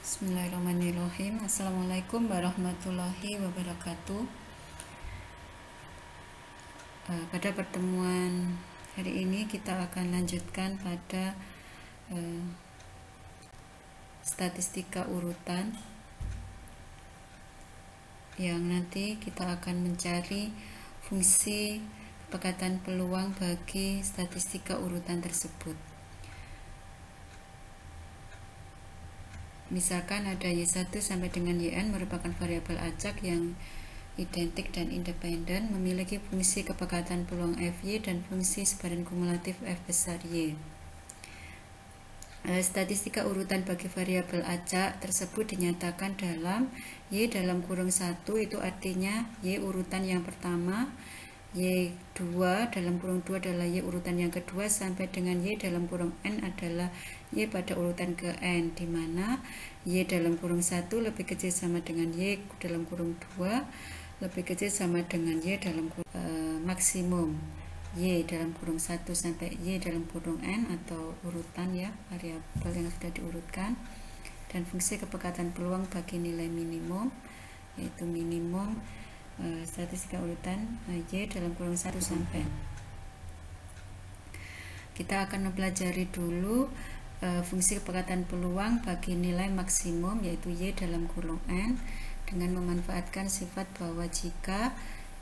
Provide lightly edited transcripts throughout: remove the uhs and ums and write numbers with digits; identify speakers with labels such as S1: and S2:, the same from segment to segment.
S1: Bismillahirrahmanirrahim. Assalamualaikum warahmatullahi wabarakatuh. Pada pertemuan hari ini kita akan lanjutkan pada statistika urutan, yang nanti kita akan mencari fungsi kepekatan peluang bagi statistika urutan tersebut. Misalkan ada Y1 sampai dengan Yn merupakan variabel acak yang identik dan independen, memiliki fungsi kepekatan peluang Fy dan fungsi sebaran kumulatif F besar Y. Statistika urutan bagi variabel acak tersebut dinyatakan dalam Y dalam kurung 1, itu artinya Y urutan yang pertama, Y2 dalam kurung 2 adalah Y urutan yang kedua, sampai dengan Y dalam kurung N adalah Y pada urutan ke N, di mana Y dalam kurung 1 lebih kecil sama dengan Y dalam kurung 2 lebih kecil sama dengan Y dalam maksimum Y dalam kurung 1 sampai Y dalam kurung N, atau urutan ya, variabel yang sudah diurutkan, dan fungsi kepekatan peluang bagi nilai minimum, yaitu minimum statistika urutan Y dalam kurung 1 sampai. Kita akan mempelajari dulu fungsi kepekatan peluang bagi nilai maksimum, yaitu Y dalam kurung N, dengan memanfaatkan sifat bahwa jika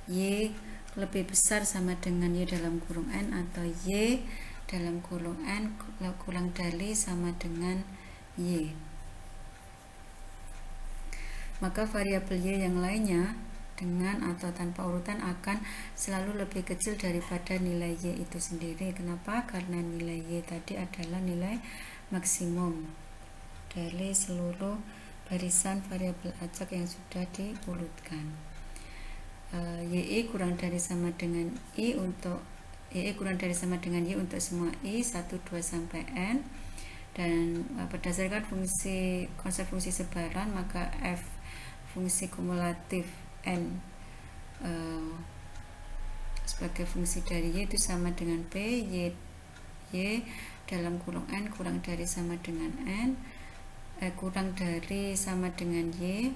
S1: Y lebih besar sama dengan Y dalam kurung N, atau Y dalam kurung N kurang dari sama dengan Y, maka variabel Y yang lainnya dengan atau tanpa urutan akan selalu lebih kecil daripada nilai Y itu sendiri. Kenapa? Karena nilai Y tadi adalah nilai maksimum dari seluruh barisan variabel acak yang sudah diurutkan. Y kurang dari sama dengan I untuk Y kurang dari sama dengan Y untuk semua I 1, 2 sampai N, dan berdasarkan konsep fungsi sebaran, maka F fungsi kumulatif N sebagai fungsi dari Y itu sama dengan P Y dalam kurung N kurang dari sama dengan N, kurang dari sama dengan Y,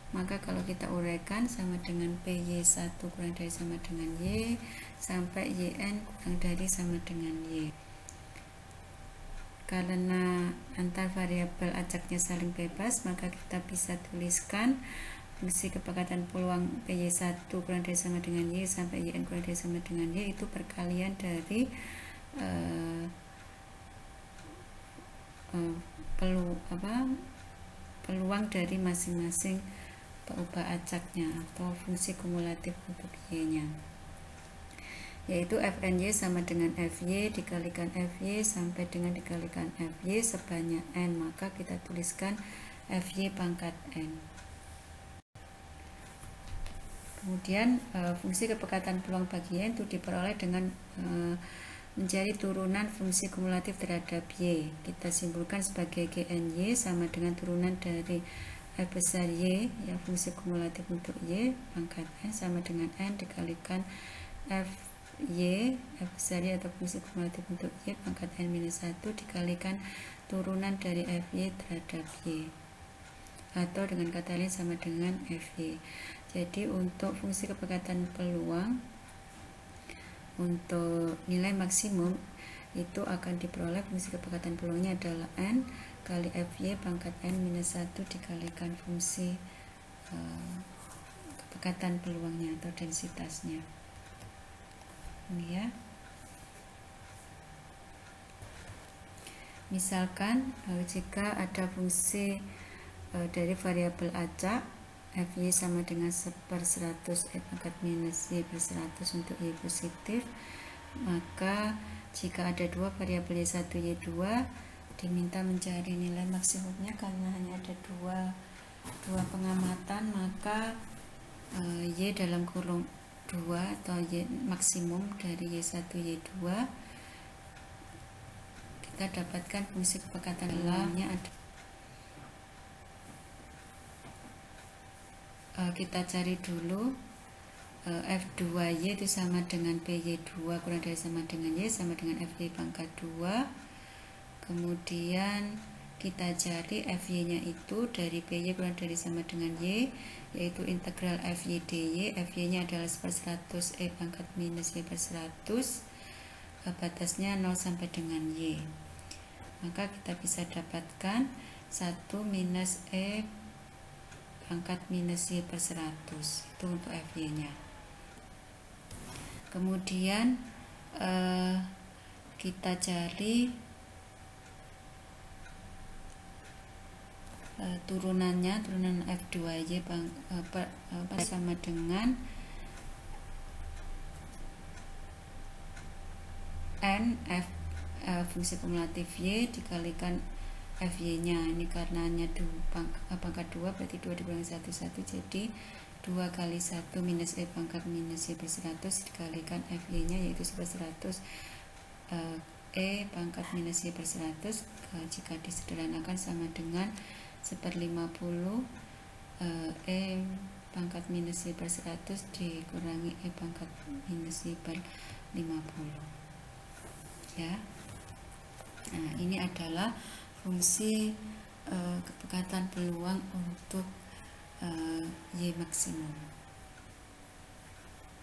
S1: maka kalau kita uraikan sama dengan PY1 kurang dari sama dengan Y sampai YN kurang dari sama dengan Y. Karena antar variabel acaknya saling bebas, maka kita bisa tuliskan fungsi kepekatan peluang PY1 kurang dari sama dengan Y sampai YN kurang dari sama dengan Y itu perkalian dari peluang dari masing-masing peubah acaknya atau fungsi kumulatif untuk Y-nya, yaitu Fny sama dengan Fy dikalikan Fy sampai dengan dikalikan Fy sebanyak N, maka kita tuliskan Fy pangkat N. Kemudian fungsi kepekatan peluang bagi Y itu diperoleh dengan mencari turunan fungsi kumulatif terhadap Y. Kita simpulkan sebagai GNY sama dengan turunan dari F besar Y, ya, fungsi kumulatif untuk Y pangkat N sama dengan N dikalikan Fy, F besar Y atau fungsi kumulatif untuk Y pangkat N minus 1 dikalikan turunan dari Fy terhadap Y, atau dengan kata lain sama dengan Fy. Jadi untuk fungsi kepekatan peluang untuk nilai maksimum itu akan diperoleh fungsi kepekatan peluangnya adalah N kali Fy pangkat N minus 1 dikalikan fungsi kepekatan peluangnya atau densitasnya. Ini ya. Misalkan jika ada fungsi dari variabel acak Fy sama dengan 1/100 pangkat minus Y per 100 untuk Y positif, maka jika ada dua variabel Y1, Y2 diminta mencari nilai maksimumnya, karena hanya ada dua pengamatan, maka Y dalam kurung 2 atau Y maksimum dari Y1, Y2 kita dapatkan fungsi kepekatan peluangnya ada. Kita cari dulu F2Y itu sama dengan PY2 kurang dari sama dengan Y sama dengan Fy pangkat 2. Kemudian kita cari FY nya itu dari PY kurang dari sama dengan Y, yaitu integral FY dy. FY nya adalah 1/100 E pangkat minus Y per 100, batasnya 0 sampai dengan Y. Maka kita bisa dapatkan 1 minus E pangkat minus Y per 100, itu untuk FY nya. Kemudian kita cari turunannya, turunan F2Y sama dengan N fungsi kumulatif Y dikalikan FY nya. Ini karenanya pangkat 2 berarti 2 dikurangi 1 jadi 2 kali 1 minus E pangkat minus Y per 100 dikalikan FY nya, yaitu 1/100 E pangkat minus Y per 100, jika disederhanakan sama dengan 1/50 E pangkat minus Y per 100 dikurangi E pangkat minus Y per 50, ya. Nah, ini adalah fungsi kepekatan peluang untuk Y maksimum,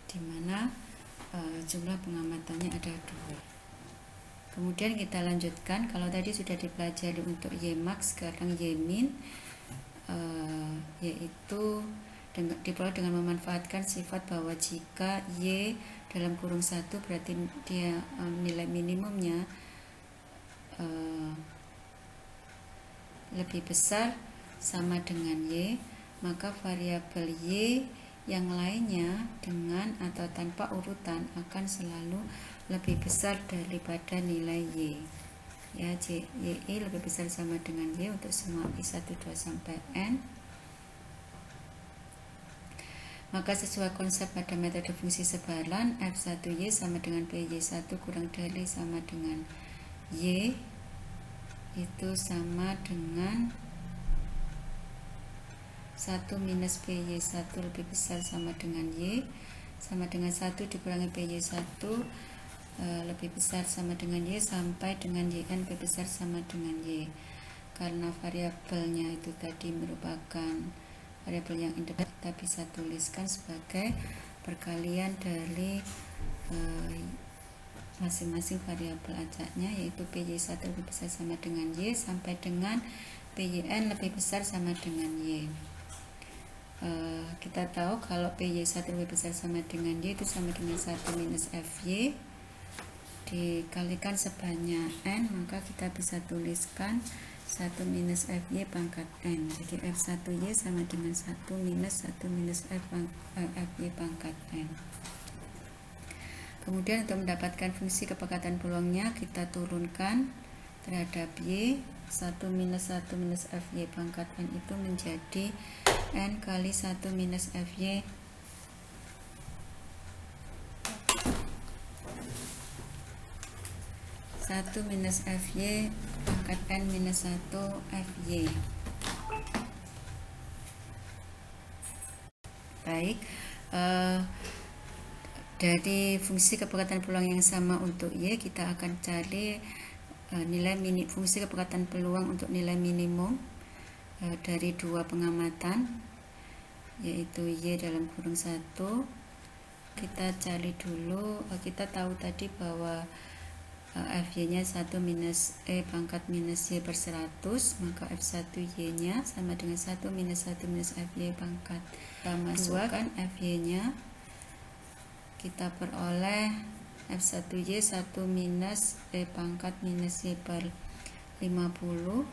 S1: dimana jumlah pengamatannya ada 2. Kemudian kita lanjutkan, kalau tadi sudah dipelajari untuk Y max, sekarang Y min, yaitu diperoleh dengan memanfaatkan sifat bahwa jika Y dalam kurung 1 berarti dia nilai minimumnya lebih besar sama dengan Y, maka variabel Y yang lainnya dengan atau tanpa urutan akan selalu lebih besar daripada nilai Y. Ya, YI lebih besar sama dengan Y untuk semua I1, 2 sampai N. Maka sesuai konsep pada metode fungsi sebaran, F1Y sama dengan PY1 kurang dari sama dengan Y, itu sama dengan 1 minus PY1 lebih besar sama dengan Y, sama dengan 1 dikurangi PY1 lebih besar sama dengan Y, sampai dengan YN lebih besar sama dengan Y. Karena variabelnya itu tadi merupakan variabel yang independen, kita bisa tuliskan sebagai perkalian dari masing-masing variabel acaknya, yaitu PY1 lebih besar sama dengan Y sampai dengan PYN lebih besar sama dengan Y. Kita tahu kalau PY1 lebih besar sama dengan Y itu sama dengan 1 minus FY dikalikan sebanyak N, maka kita bisa tuliskan 1 minus FY pangkat N. Jadi F1Y sama dengan 1 minus FY pangkat N. Kemudian untuk mendapatkan fungsi kepekatan peluangnya, kita turunkan terhadap Y. 1 minus FY pangkat N itu menjadi N kali 1 minus FY minus FY pangkat N minus 1 FY. Baik, dari fungsi kepekatan peluang yang sama untuk Y, kita akan cari fungsi kepekatan peluang untuk nilai minimum dari dua pengamatan, yaitu Y dalam kurung 1. Kita cari dulu, kita tahu tadi bahwa FY nya 1 minus E pangkat minus Y per 100, maka F1Y nya sama dengan 1 minus FY pangkat. Kita masukkan FY nya, kita peroleh F1Y 1 minus E pangkat minus Y per 50.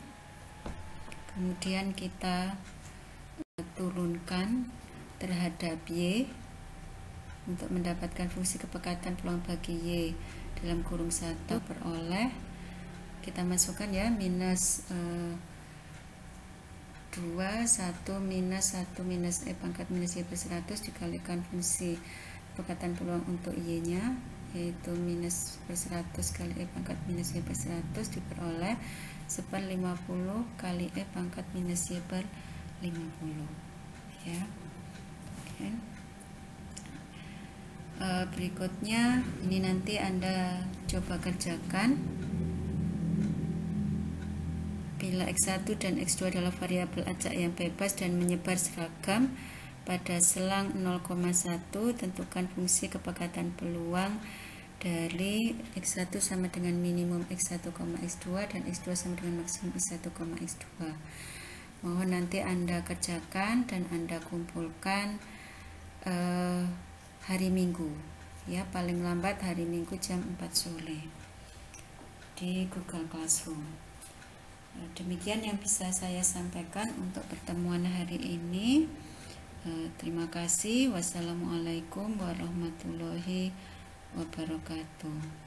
S1: Kemudian kita turunkan terhadap Y untuk mendapatkan fungsi kepekatan peluang bagi Y dalam kurung 1, peroleh, kita masukkan ya, minus 2, 1 minus E pangkat minus Y per 100 dikalikan fungsi kepekatan peluang untuk Y nya, yaitu minus per 100 kali E pangkat minus Y per 100 diperoleh 1/50 kali E pangkat minus Y per 50, ya. Okay. Berikutnya ini nanti Anda coba kerjakan, Bila X1 dan X2 adalah variabel acak yang bebas dan menyebar seragam pada selang 0,1, tentukan fungsi kepekatan peluang dari X1 sama dengan minimum X1, X2 dan X2 sama dengan maksimum X1, X2. Mohon nanti Anda kerjakan dan Anda kumpulkan hari Minggu, ya, paling lambat hari Minggu jam 4 sore di Google Classroom. Demikian yang bisa saya sampaikan untuk pertemuan hari ini. Terima kasih. Wassalamualaikum warahmatullahi wabarakatuh.